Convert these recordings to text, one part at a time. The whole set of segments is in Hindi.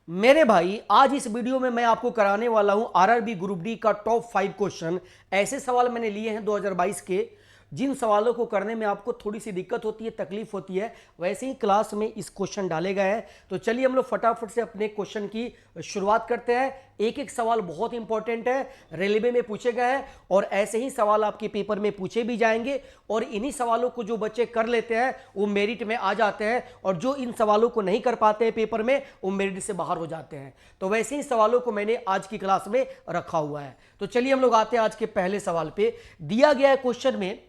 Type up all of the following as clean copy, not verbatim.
मेरे भाई आज इस वीडियो में मैं आपको कराने वाला हूं आरआरबी ग्रुप डी का टॉप 5 क्वेश्चन। ऐसे सवाल मैंने लिए हैं 2022 के, जिन सवालों को करने में आपको थोड़ी सी दिक्कत होती है, तकलीफ होती है, वैसे ही क्लास में इस क्वेश्चन डाले गए हैं। तो चलिए हम लोग फटाफट से अपने क्वेश्चन की शुरुआत करते हैं। एक एक सवाल बहुत इंपॉर्टेंट है, रेलवे में पूछे गए हैं और ऐसे ही सवाल आपके पेपर में पूछे भी जाएंगे। और इन्हीं सवालों को जो बच्चे कर लेते हैं वो मेरिट में आ जाते हैं, और जो इन सवालों को नहीं कर पाते हैं पेपर में वो मेरिट से बाहर हो जाते हैं। तो वैसे ही सवालों को मैंने आज की क्लास में रखा हुआ है। तो चलिए हम लोग आते हैं आज के पहले सवाल पे। दिया गया है क्वेश्चन में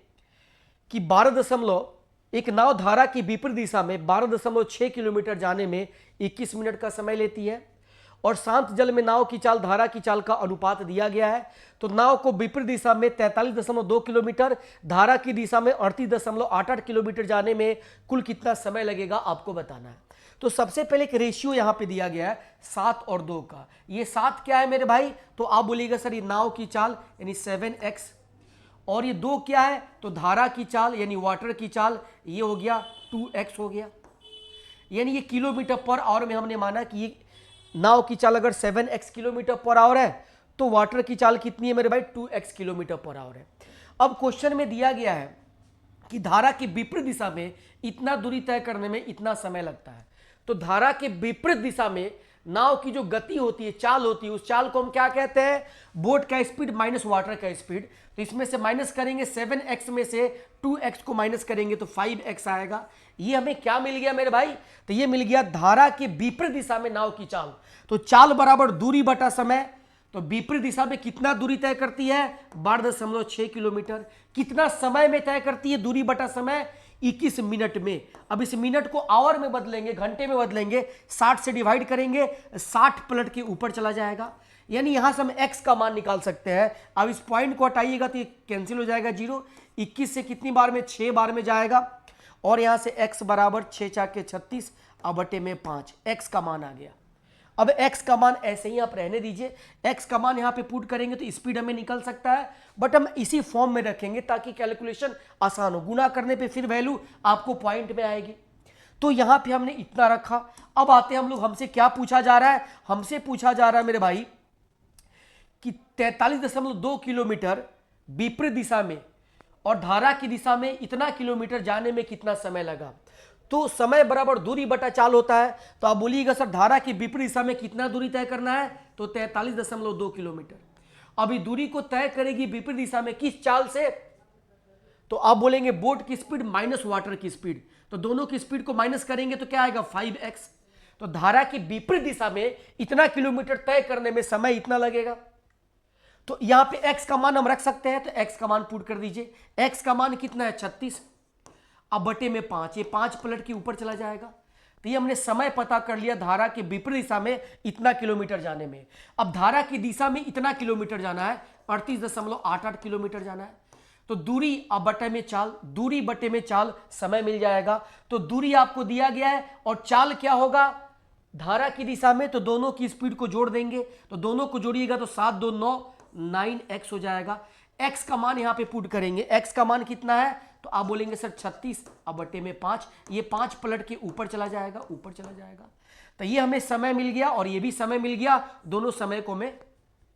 कि 12 एक नाव धारा की विपरीत दिशा में 12.6 किलोमीटर जाने में 21 मिनट का समय लेती है, और शांत जल में नाव की चाल धारा की चाल का अनुपात दिया गया है। तो नाव को विपरीत दिशा में 43.2 किलोमीटर, धारा की दिशा में 38.88 किलोमीटर जाने में कुल कितना समय लगेगा आपको बताना है। तो सबसे पहले एक रेशियो यहां पे दिया गया है 7 और 2 का। ये 7 क्या है मेरे भाई? तो आप बोलिएगा सर ये नाव की चाल यानी 7x, और ये 2 क्या है? तो धारा की चाल यानी वाटर की चाल, ये हो गया 2x हो गया। यानी ये किलोमीटर पर आवर में हमने माना कि ये नाव की चाल अगर 7x किलोमीटर पर आवर है तो वाटर की चाल कितनी है मेरे भाई? 2x किलोमीटर पर आवर है। अब क्वेश्चन में दिया गया है कि धारा की विपरीत दिशा में इतना दूरी तय करने में इतना समय लगता है। तो धारा के विपरीत दिशा में नाव की जो गति होती है, चाल होती है, उस चाल को हम क्या कहते हैं? बोट का स्पीड माइनस वाटर का स्पीड। तो इसमें से माइनस करेंगे 7x में से 2x को माइनस करेंगे तो 5x आएगा। ये हमें क्या मिल गया मेरे भाई? तो ये मिल गया धारा के विपरीत दिशा में नाव की चाल। तो चाल बराबर दूरी बटा समय। तो विपरीत दिशा में कितना दूरी तय करती है? 12.6 किलोमीटर। कितना समय में तय करती है दूरी बटा समय? 21 मिनट में। अब इस मिनट को आवर में बदलेंगे, घंटे में बदलेंगे, 60 से डिवाइड करेंगे, 60 पलट के ऊपर चला जाएगा। यानी यहां से हम x का मान निकाल सकते हैं। अब इस पॉइंट को हटाइएगा तो ये कैंसिल हो जाएगा, 0। 21 से कितनी बार में? 6 बार में जाएगा, और यहां से x बराबर 6 × 36 अब बटे में 5, x का मान आ गया। अब x का मान ऐसे ही आप रहने दीजिए, x का मान यहां पे पुट करेंगे तो स्पीड हमें निकल सकता है, बट हम इसी फॉर्म में रखेंगे ताकि कैलकुलेशन आसान हो। गुना करने पे फिर वैल्यू आपको पॉइंट में आएगी। तो यहां पे हमने इतना रखा। अब आते हैं हम लोग, हमसे क्या पूछा जा रहा है? हमसे पूछा जा रहा है मेरे भाई कि 43.2 किलोमीटर विपरीत दिशा में और धारा की दिशा में इतना किलोमीटर जाने में कितना समय लगा। तो समय बराबर दूरी बटा चाल होता है। तो आप बोलिएगा सर धारा की विपरीत दिशा में कितना दूरी तय करना है? तो 43.2 किलोमीटर। अब ये दूरी को तय करेगी विपरीत दिशा में किस चाल से? तो आप बोलेंगे बोट की स्पीड माइनस वाटर की स्पीड। तो दोनों की स्पीड को माइनस करेंगे तो क्या आएगा? 5x। तो धारा की विपरीत दिशा में इतना किलोमीटर तय करने में समय इतना लगेगा। तो यहां पे x का मान हम रख सकते हैं, तो x का मान पुट कर दीजिए। x का मान कितना है? 36। अब बटे में 5, ये 5 पलट के ऊपर चला जाएगा। तो ये हमने समय पता कर लिया धारा के विपरीत दिशा में इतना किलोमीटर जाने में। अब धारा की दिशा में इतना किलोमीटर जाना है, 38.88 किलोमीटर जाना है। तो दूरी अब बटे में चाल, दूरी बटे में चाल, समय मिल जाएगा। तो दूरी आपको दिया गया है और चाल क्या होगा धारा की दिशा में? तो दोनों की स्पीड को जोड़ देंगे, तो दोनों को जोड़िएगा तो 7 2 9 9x हो जाएगा। x का मान यहां पे पुट करेंगे, x का मान कितना है? तो आप बोलेंगे सर 36 अब बटे में 5, ये 5 पलट के ऊपर चला जाएगा, ऊपर चला जाएगा। तो ये हमें समय मिल गया और ये भी समय मिल गया, दोनों समय को हमें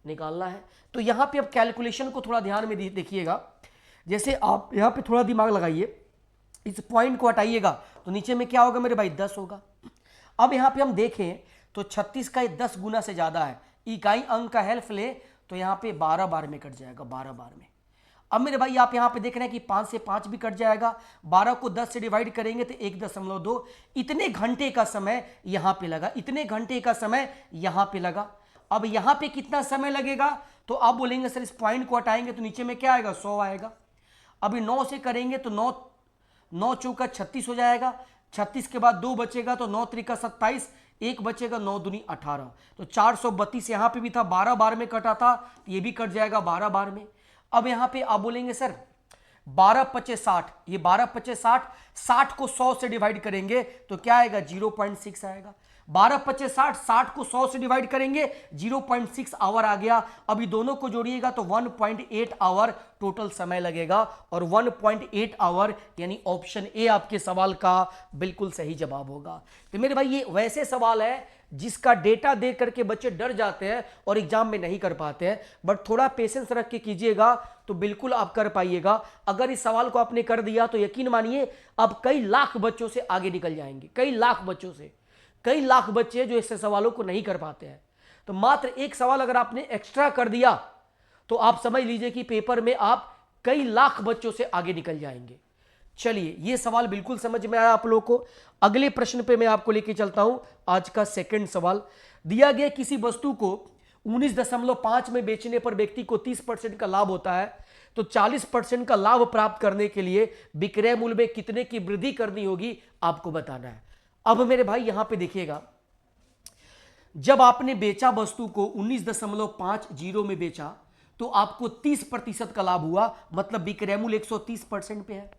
निकालना है। तो यहां पे अब कैलकुलेशन को थोड़ा ध्यान में देखिएगा। जैसे आप यहां पे थोड़ा दिमाग लगाइए, इस पॉइंट को हटाइएगा तो नीचे में क्या होगा मेरे भाई? 10 होगा। अब यहां पे हम देखें तो 36 का 10 गुना से ज्यादा है। इकाई अंक का हेल्प ले तो यहां पे 12 बार में कट जाएगा, 12 बार में। अब मेरे भाई आप यहां पे देख रहे हैं कि 5 से 5 भी कट जाएगा, 12 को 10 से डिवाइड करेंगे तो 1.2। इतने घंटे का समय यहां पे लगा, इतने घंटे का समय यहां पे लगा। अब यहां पे कितना समय लगेगा? तो आप बोलेंगे सर इस पॉइंट को हटाएंगे तो नीचे में क्या आएगा? 100 आएगा। अभी 9 से करेंगे तो 9 चौका 36 हो जाएगा। 36 के बाद 2 बचेगा तो 9 त्रिका 27, 1 बचेगा, 9 दूनी 18। तो 432 यहां पे भी था, 12 बार में कटा था, तो ये भी कट जाएगा 12 बार में। अब यहां पे आप बोलेंगे सर 12 × 60, ये 12 × 60, 60 को 100 से डिवाइड करेंगे तो क्या आएगा? 0.6 आएगा। 12 पच्चे 60, 60 को 100 से डिवाइड करेंगे 0.6 आवर आ गया। अभी दोनों को जोड़िएगा तो 1.8 आवर टोटल समय लगेगा, और 1.8 आवर यानी ऑप्शन ए आपके सवाल का बिल्कुल सही जवाब होगा। तो मेरे भाई ये वैसे सवाल है जिसका डेटा देख करके बच्चे डर जाते हैं और एग्जाम में नहीं कर पाते हैं, बट थोड़ा पेशेंस रख के कीजिएगा तो बिल्कुल आप कर पाइएगा। अगर इस सवाल को आपने कर दिया तो यकीन मानिए आप कई लाख बच्चों से आगे निकल जाएंगे, कई लाख बच्चों से, कई लाख बच्चे जो ऐसे सवालों को नहीं कर पाते हैं। तो मात्र एक सवाल अगर आपने एक्स्ट्रा कर दिया तो आप समझ लीजिए कि पेपर में आप कई लाख बच्चों से आगे निकल जाएंगे। चलिए ये सवाल बिल्कुल समझ में आया आप लोगों को। अगले प्रश्न पे मैं आपको लेके चलता हूं। आज का सेकंड सवाल दिया गया, किसी वस्तु को 19.5 में बेचने पर व्यक्ति को 30% का लाभ होता है, तो 40% का लाभ प्राप्त करने के लिए विक्रय मूल्य में कितने की वृद्धि करनी होगी आपको बताना है। अब मेरे भाई यहां पे देखिएगा, जब आपने बेचा वस्तु को 19.50 में बेचा तो आपको 30% का लाभ हुआ, मतलब विक्रय मूल्य 130% पे है।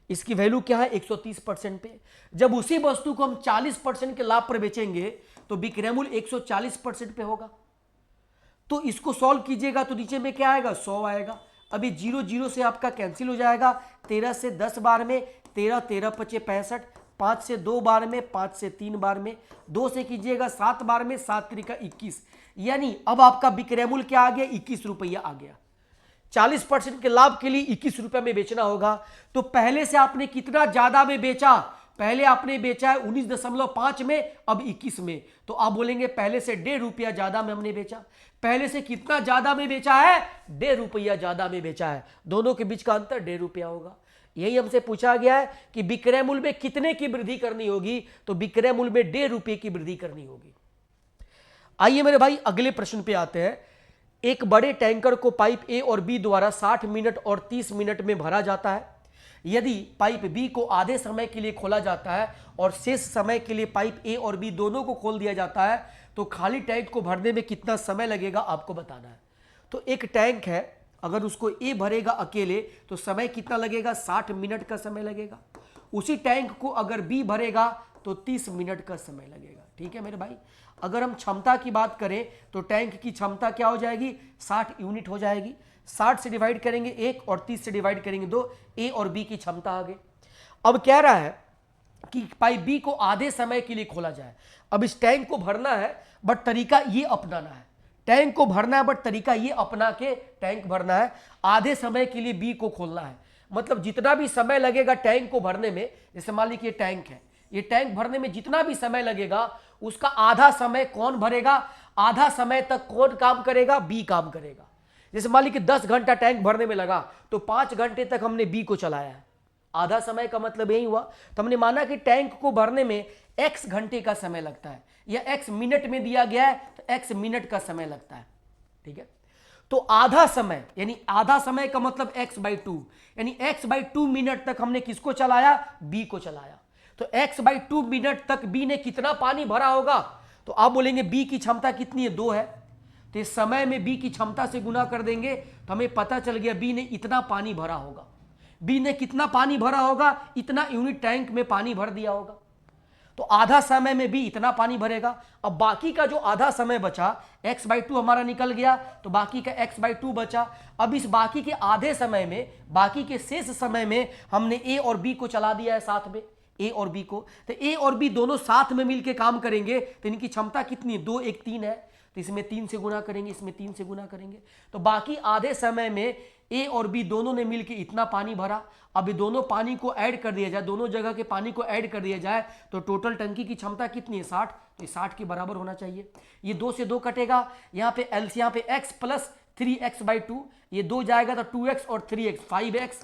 इसकी वैल्यू क्या है 130% पे। जब उसी वस्तु को हम 40% के लाभ पर बेचेंगे तो विक्रय मूल्य 140% पे होगा। तो इसको सॉल्व कीजिएगा तो नीचे में क्या आएगा 100 आएगा। अभी 0 0 से आपका कैंसिल हो जाएगा, 13 से 10 बार में 13, 13 पचे 65, 5 से 2 बार में, 5 से 3 बार में, 2 से कीजिएगा 7 बार में, 7 त्रिका 21, यानी अब आपका विक्रय मूल्य क्या आ गया 21 रुपया आ गया। 40% के लाभ के लिए 21 रुपए में बेचना होगा। तो पहले से आपने कितना ज्यादा में बेचा, पहले आपने बेचा है 19.5 में, अब 21 में, तो आप बोलेंगे पहले से 1.5 रुपया ज्यादा में हमने बेचा। पहले से कितना ज्यादा में बेचा है 1.5 रुपया ज्यादा में बेचा है, दोनों के बीच का अंतर 1.5 रुपया होगा। यही हमसे पूछा गया है कि विक्रय मूल्य में कितने की वृद्धि करनी होगी, तो विक्रय मूल्य में 1.5 रुपये की वृद्धि करनी होगी। आइए मेरे भाई अगले प्रश्न पे आते हैं। एक बड़े टैंकर को पाइप ए और बी द्वारा 60 मिनट और 30 मिनट में भरा जाता है। यदि पाइप बी को आधे समय के लिए खोला जाता है और शेष समय के लिए पाइप ए और बी दोनों को खोल दिया जाता है, तो खाली टैंक को भरने में कितना समय लगेगा आपको बताना है। तो एक टैंक है, अगर उसको ए भरेगा अकेले तो समय कितना लगेगा 60 मिनट का समय लगेगा। उसी टैंक को अगर बी भरेगा तो 30 मिनट का समय लगेगा। ठीक है मेरे भाई, अगर हम क्षमता की बात करें तो टैंक की क्षमता क्या हो जाएगी 60 यूनिट हो जाएगी। 60 से डिवाइड करेंगे 1 और 30 से डिवाइड करेंगे 2, ए और बी की क्षमता आ गई। अब कह रहा है कि पाइप बी को आधे समय के लिए खोला जाए। अब इस टैंक को भरना है बट तरीका ये अपनाना है, टैंक को भरना है बट तरीका ये अपना के टैंक भरना है। आधे समय के लिए बी को खोलना है, मतलब जितना भी समय लगेगा टैंक को भरने में, जैसे मान लीजिए टैंक है, ये टैंक भरने में जितना भी समय लगेगा उसका आधा समय कौन भरेगा, आधा समय तक कौन काम करेगा, बी काम करेगा। जैसे मान लीजिए 10 घंटा टैंक भरने में लगा तो 5 घंटे तक हमने बी को चलाया है, आधा समय का मतलब यही हुआ। तो हमने माना कि टैंक को भरने में x घंटे का समय लगता है, या x मिनट में दिया गया है तो x मिनट का समय लगता है। ठीक है, तो आधा समय यानी आधा समय का मतलब x/2, यानी x/2 मिनट तक हमने किसको चलाया, बी को चलाया। तो x/2 मिनट तक बी ने कितना पानी भरा होगा, तो आप बोलेंगे बी की क्षमता कितनी है 2 है, तो इस समय में बी की क्षमता से गुना कर देंगे तो हमें पता चल गया बी ने इतना पानी भरा होगा। बी ने कितना पानी भरा होगा, इतना यूनिट टैंक में पानी भर दिया होगा। तो आधा समय में बी इतना पानी भरेगा। अब बाकी का जो आधा समय बचा x/2 हमारा निकल गया, तो बाकी का x/2 बचा। अब इस बाकी के आधे समय में, बाकी के शेष समय में हमने ए और बी को चला दिया है साथ में, ए और बी को। तो ए और बी दोनों साथ में मिलकर काम करेंगे तो इनकी क्षमता कितनी है 2 1 3 है, तो इसमें 3 से गुना करेंगे, इसमें 3 से गुना करेंगे। तो बाकी आधे समय में ए और बी दोनों ने मिलकर इतना पानी भरा। अब दोनों पानी को ऐड कर दिया जाए, दोनों जगह के पानी को ऐड कर दिया जाए तो टोटल टंकी की क्षमता कितनी है 60, तो 60 के बराबर होना चाहिए। ये 2 से 2 कटेगा, यहाँ पे एल यहाँ पे x प्लस 3x/2, ये 2 जाएगा तो 2x और 3x 5x,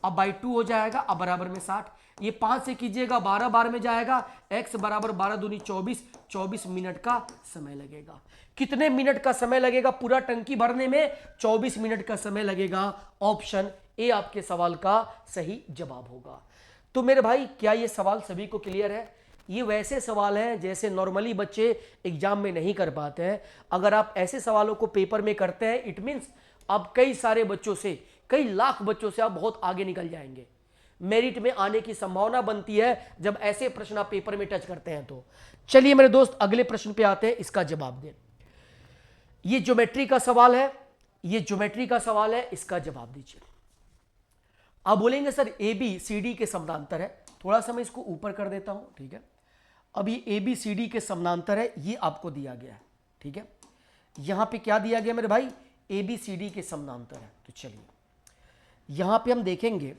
अब बाई 2 हो जाएगा, अब बराबर में 60। ये 5 से कीजिएगा 12 बार में जाएगा, x बराबर 12 दूनी 24, 24 मिनट का समय लगेगा। कितने मिनट का समय लगेगा पूरा टंकी भरने में, 24 मिनट का समय लगेगा। ऑप्शन ए आपके सवाल का सही जवाब होगा। तो मेरे भाई क्या ये सवाल सभी को क्लियर है? ये वैसे सवाल हैं जैसे नॉर्मली बच्चे एग्जाम में नहीं कर पाते हैं। अगर आप ऐसे सवालों को पेपर में करते हैं, इट मीन्स आप कई सारे बच्चों से, कई लाख बच्चों से आप बहुत आगे निकल जाएंगे। मेरिट में आने की संभावना बनती है जब ऐसे प्रश्न आप पेपर में टच करते हैं। तो चलिए मेरे दोस्त अगले प्रश्न पे आते हैं, इसका जवाब दें। ये ज्योमेट्री का सवाल है, ये ज्योमेट्री का सवाल है, इसका जवाब दीजिए। आप बोलेंगे sir A B C D के समानांतर है, थोड़ा सा मैं इसको ऊपर कर देता हूं, ठीक है। अब ये ए बी सी डी के समानांतर है, ये आपको दिया गया है, ठीक है। यहां पे क्या दिया गया मेरे भाई, ए बी सी डी के समानांतर है। तो चलिए यहां पे हम देखेंगे,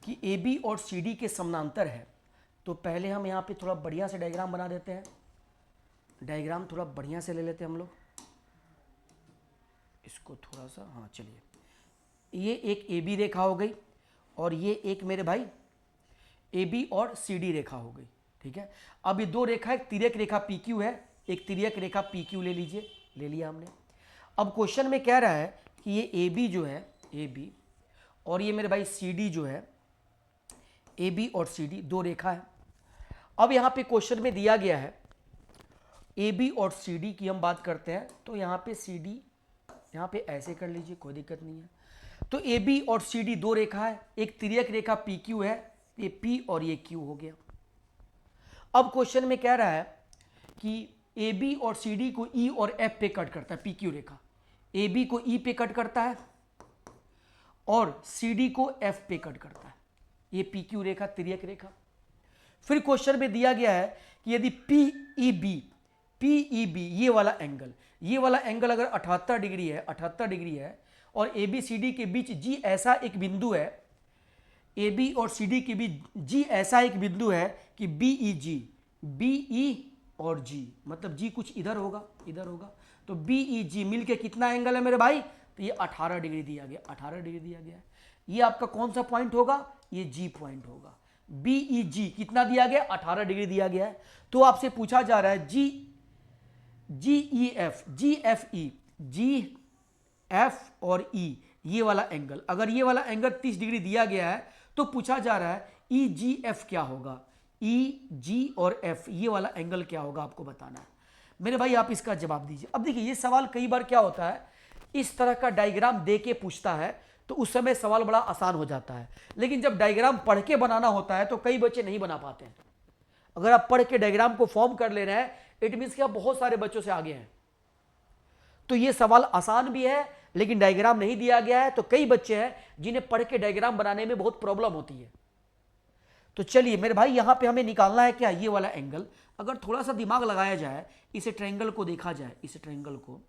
कि ए बी और सी डी के समानांतर है। तो पहले हम यहां पे थोड़ा बढ़िया से डायग्राम बना देते हैं, डायग्राम थोड़ा बढ़िया से ले लेते हैं हम लोग इसको थोड़ा सा, हाँ चलिए। ये एक ए बी रेखा हो गई और ये एक मेरे भाई ए बी और सी डी रेखा हो गई, ठीक है। अब ये दो रेखा, एक तिर्यक रेखा पी क्यू है, एक तिर्यक रेखा पी क्यू ले लीजिए, ले लिया हमने। अब क्वेश्चन में कह रहा है कि ये ए बी जो है, ए बी और ये मेरे भाई सी डी जो है, ए बी और सी डी दो रेखा है। अब यहाँ पे क्वेश्चन में दिया गया है ए बी और सी डी की हम बात करते हैं, तो यहाँ पे सी डी यहाँ पे ऐसे कर लीजिए, कोई दिक्कत नहीं है। तो ए बी और सी डी दो रेखा है, एक तिर्यक रेखा पी क्यू है, ये पी और ये क्यू हो गया। अब क्वेश्चन में कह रहा है कि ए बी और सी डी को ई और एफ पे कट करता है, पी क्यू रेखा ए बी को ई पे कट करता है और सी डी को एफ पे कट करता है, ये पी क्यू रेखा तिर्यक रेखा। फिर क्वेश्चन में दिया गया है कि यदि पी ई बी ये वाला एंगल अगर 78 डिग्री है, 78 डिग्री है और ए बी सी डी के बीच जी ऐसा एक बिंदु है, ए बी और सी डी के बीच जी ऐसा एक बिंदु है कि बी ई और जी, मतलब जी कुछ इधर होगा, तो बी ई जी मिलके कितना एंगल है मेरे भाई, तो ये 18 डिग्री दिया गया, 18 डिग्री दिया गया है। ये आपका कौन सा पॉइंट होगा, ये जी पॉइंट होगा। बी ई जी कितना दिया गया, 18 डिग्री दिया गया है। तो आपसे पूछा जा रहा है जी ई एफ और ई ये वाला एंगल, अगर ये वाला एंगल 30 डिग्री दिया गया है तो पूछा जा रहा है ई जी एफ क्या होगा, ई जी और एफ ये वाला एंगल क्या होगा, आपको बताना है मेरे भाई। आप इसका जवाब दीजिए। अब देखिए ये सवाल कई बार क्या होता है, इस तरह का डायग्राम दे के पूछता है तो उस समय सवाल बड़ा आसान हो जाता है, लेकिन जब डायग्राम पढ़ के बनाना होता है तो कई बच्चे नहीं बना पाते हैं। अगर आप पढ़ के डायग्राम को फॉर्म कर ले रहे हैं, इट मीन्स कि आप बहुत सारे बच्चों से आगे हैं। तो ये सवाल आसान भी है, लेकिन डायग्राम नहीं दिया गया है, तो कई बच्चे हैं जिन्हें पढ़ के डायग्राम बनाने में बहुत प्रॉब्लम होती है। तो चलिए मेरे भाई यहां पे हमें निकालना है क्या, ये वाला एंगल। अगर थोड़ा सा दिमाग लगाया जाए, इस ट्रायंगल को देखा जाए, इस ट्रायंगल को,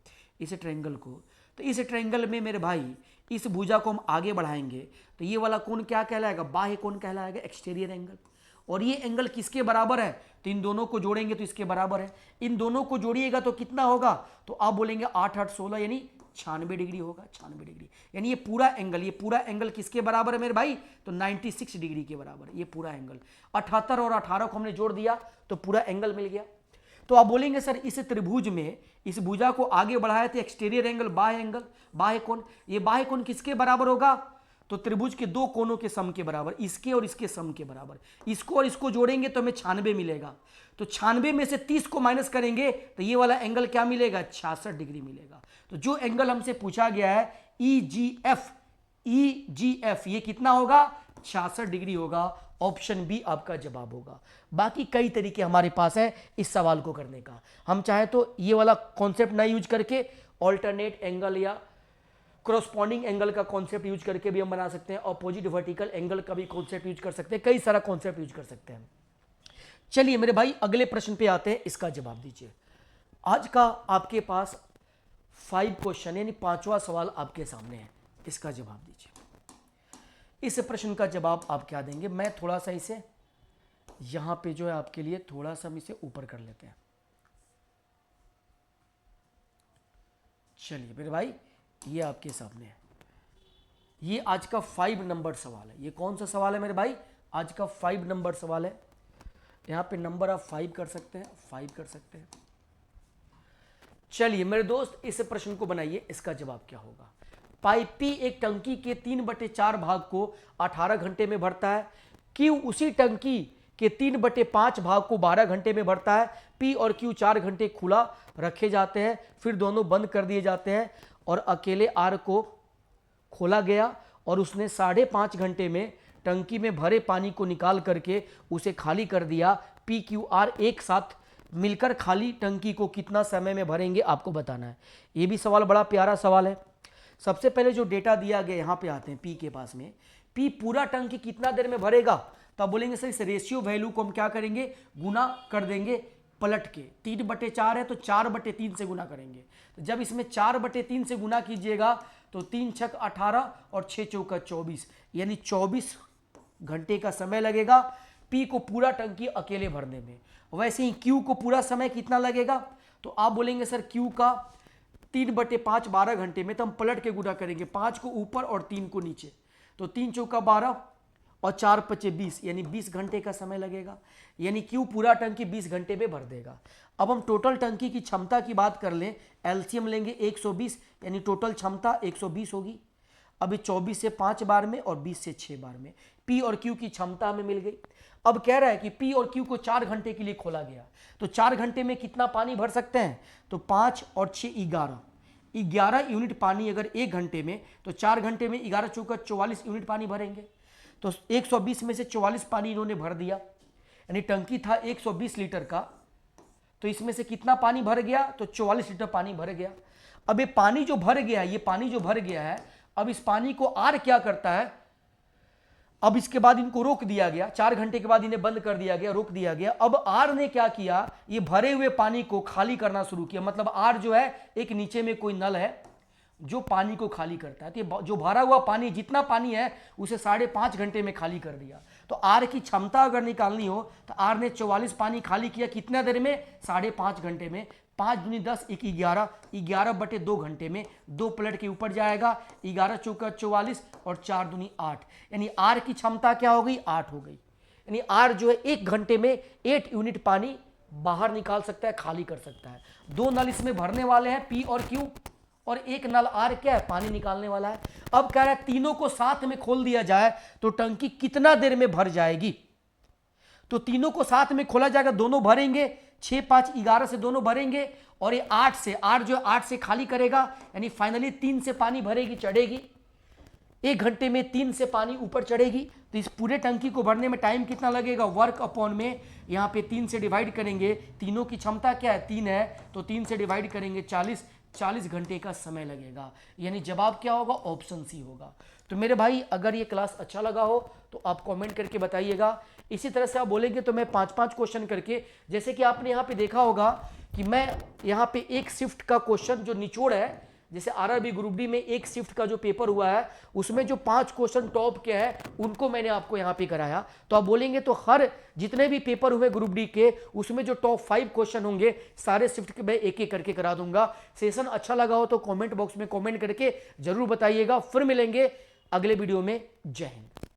तो इस ट्रायंगल में मेरे भाई इस भुजा को हम आगे बढ़ाएंगे तो ये वाला कोण क्या कहलाएगा, बाह्य कोण कहलाएगा, एक्सटीरियर एंगल। और ये एंगल किसके बराबर है, तो इन दोनों को जोड़ेंगे तो इसके बराबर है। इन दोनों को जोड़िएगा तो कितना होगा, तो आप बोलेंगे 8 8 16 यानी 96 डिग्री होगा, 96 डिग्री। यानी ये पूरा एंगल किसके बराबर है मेरे भाई, तो 96 डिग्री के बराबर है ये पूरा एंगल। 78 और 18 को हमने जोड़ दिया तो पूरा एंगल मिल गया। तो आप बोलेंगे सर इस त्रिभुज में इस भुजा को आगे बढ़ाया तो एक्सटीरियर एंगल, बाह्य कोण, ये बाह्य कोण किसके बराबर होगा, तो त्रिभुज के दो कोणों के सम के बराबर, इसके और इसके सम के बराबर। इसको और इसको जोड़ेंगे तो हमें 96 मिलेगा, तो 96 में से 30 को माइनस करेंगे तो ये वाला एंगल क्या मिलेगा, 66 डिग्री मिलेगा। तो जो एंगल हमसे पूछा गया है ई जी एफ ये कितना होगा, 66 डिग्री होगा। ऑप्शन बी आपका जवाब होगा। बाकी कई तरीके हमारे पास है इस सवाल को करने का। हम चाहे तो ये वाला कॉन्सेप्ट ना यूज करके ऑल्टरनेट एंगल या क्रॉसपॉन्डिंग एंगल का कॉन्सेप्ट यूज करके भी हम बना सकते हैं, अपोजिट वर्टिकल एंगल का भी कॉन्सेप्ट यूज कर सकते हैं, कई सारा कॉन्सेप्ट यूज कर सकते हैं। चलिए मेरे भाई अगले प्रश्न पे आते हैं, इसका जवाब दीजिए। आज का आपके पास 5 क्वेश्चन यानी 5वां सवाल आपके सामने है, इसका जवाब दीजिए। इस प्रश्न का जवाब आप क्या देंगे, मैं थोड़ा सा इसे यहां पे जो है आपके लिए थोड़ा सा हम इसे ऊपर कर लेते हैं। चलिए मेरे भाई ये आपके सामने है, ये आज का 5 नंबर सवाल है। ये कौन सा सवाल है मेरे भाई, आज का 5 नंबर सवाल है। यहां पे नंबर आप 5 कर सकते हैं, 5 कर सकते हैं। चलिए मेरे दोस्त इस प्रश्न को बनाइए, इसका जवाब क्या होगा। पाइप पी एक टंकी के 3/4 भाग को 18 घंटे में भरता है, क्यू उसी टंकी के 3/5 भाग को 12 घंटे में भरता है। पी और क्यू 4 घंटे खुला रखे जाते हैं, फिर दोनों बंद कर दिए जाते हैं और अकेले आर को खोला गया और उसने 5.5 घंटे में टंकी में भरे पानी को निकाल करके उसे खाली कर दिया। PQR एक साथ मिलकर खाली टंकी को कितना समय में भरेंगे आपको बताना है। ये भी सवाल बड़ा प्यारा सवाल है। सबसे पहले जो डेटा दिया गया, यहाँ पे आते हैं P के पास में, P पूरा टंकी कितना देर में भरेगा, तो आप बोलेंगे सर इस रेशियो वैल्यू को हम क्या करेंगे, गुना कर देंगे पलट के। 3/4 है तो 4/3 से गुना करेंगे। तो जब इसमें 4/3 से गुना कीजिएगा तो 3 छक 18 और 6 चौका 24, यानी 24 घंटे का समय लगेगा P को पूरा टंकी अकेले भरने में। वैसे ही Q को पूरा समय कितना लगेगा, तो आप बोलेंगे सर Q का 3/5 12 घंटे में, तो हम पलट के गुना करेंगे, 5 को ऊपर और 3 को नीचे, तो 3 चौका 12 और 4 पचे 20, यानी 20 घंटे का समय लगेगा। यानी Q पूरा टंकी 20 घंटे में भर देगा। अब हम टोटल टंकी की क्षमता की बात कर लें, एलसीएम लेंगे 120, यानी टोटल क्षमता 120 होगी। अभी 24 से 5 बार में और 20 से 6 बार में P और Q की क्षमता हमें मिल गई। अब कह रहा है कि P और Q को 4 घंटे के लिए खोला गया, तो 4 घंटे में कितना पानी भर सकते हैं, तो 5 और 6 11 यूनिट पानी अगर 1 घंटे में, तो 4 घंटे में 11 चौका 44 यूनिट पानी भरेंगे। तो 120 में से 44 पानी इन्होंने भर दिया, यानी टंकी था 120 लीटर का, तो इसमें से कितना पानी भर गया, तो 44 लीटर पानी भर गया। अब ये पानी जो भर गया है, ये पानी जो भर गया है, अब इस पानी को आर क्या करता है, अब इसके बाद इनको रोक दिया गया, 4 घंटे के बाद इन्हें बंद कर दिया गया, रोक दिया गया। अब आर ने क्या किया, ये भरे हुए पानी को खाली करना शुरू किया। मतलब आर जो है, एक नीचे में कोई नल है जो पानी को खाली करता है। तो जो भरा हुआ पानी, जितना पानी है उसे 5.5 घंटे में खाली कर दिया। तो आर की क्षमता अगर निकालनी हो तो आर ने 44 पानी खाली किया कितना देर में, 5.5 घंटे में। 5 दूनी 10, 1 11, 11/2 घंटे में, 2 पलट के ऊपर जाएगा, 11 चौका 44 और 4 दूनी 8, यानी आर की क्षमता क्या हो गई, 8 हो गई। यानी आर जो है 1 घंटे में 8 यूनिट पानी बाहर निकाल सकता है, खाली कर सकता है। 2 नल इसमें भरने वाले हैं, P और Q, और 1 नल आर क्या है, पानी निकालने वाला है। अब कह रहा है तीनों को साथ में खोल दिया जाए तो टंकी कितना देर में भर जाएगी, तो तीनों को साथ में खोला जाएगा, दोनों भरेंगे, 6 5 11 से दोनों भरेंगे, और ये 8 से, आर जो 8 से खाली करेगा, यानी फाइनली 3 से पानी भरेगी, चढ़ेगी। 1 घंटे में 3 से पानी ऊपर चढ़ेगी। तो इस पूरे टंकी को भरने में टाइम कितना लगेगा, वर्क अपॉन में यहाँ पे 3 से डिवाइड करेंगे, तीनों की क्षमता क्या है, 3 है, तो 3 से डिवाइड करेंगे 40 घंटे का समय लगेगा। यानी जवाब क्या होगा, ऑप्शन सी होगा। तो मेरे भाई अगर ये क्लास अच्छा लगा हो तो आप कमेंट करके बताइएगा। इसी तरह से आप बोलेंगे तो मैं 5-5 क्वेश्चन करके, जैसे कि आपने यहाँ पे देखा होगा कि मैं यहाँ पे एक शिफ्ट का क्वेश्चन जो निचोड़ है, जैसे आरआरबी ग्रुप डी में एक शिफ्ट का जो पेपर हुआ है उसमें जो 5 क्वेश्चन टॉप के हैं उनको मैंने आपको यहाँ पे कराया। तो आप बोलेंगे तो हर जितने भी पेपर हुए ग्रुप डी के उसमें जो टॉप 5 क्वेश्चन होंगे सारे शिफ्ट के मैं एक एक करके करा दूंगा। सेशन अच्छा लगा हो तो कमेंट बॉक्स में कमेंट करके जरूर बताइएगा। फिर मिलेंगे अगले वीडियो में। जय हिंद।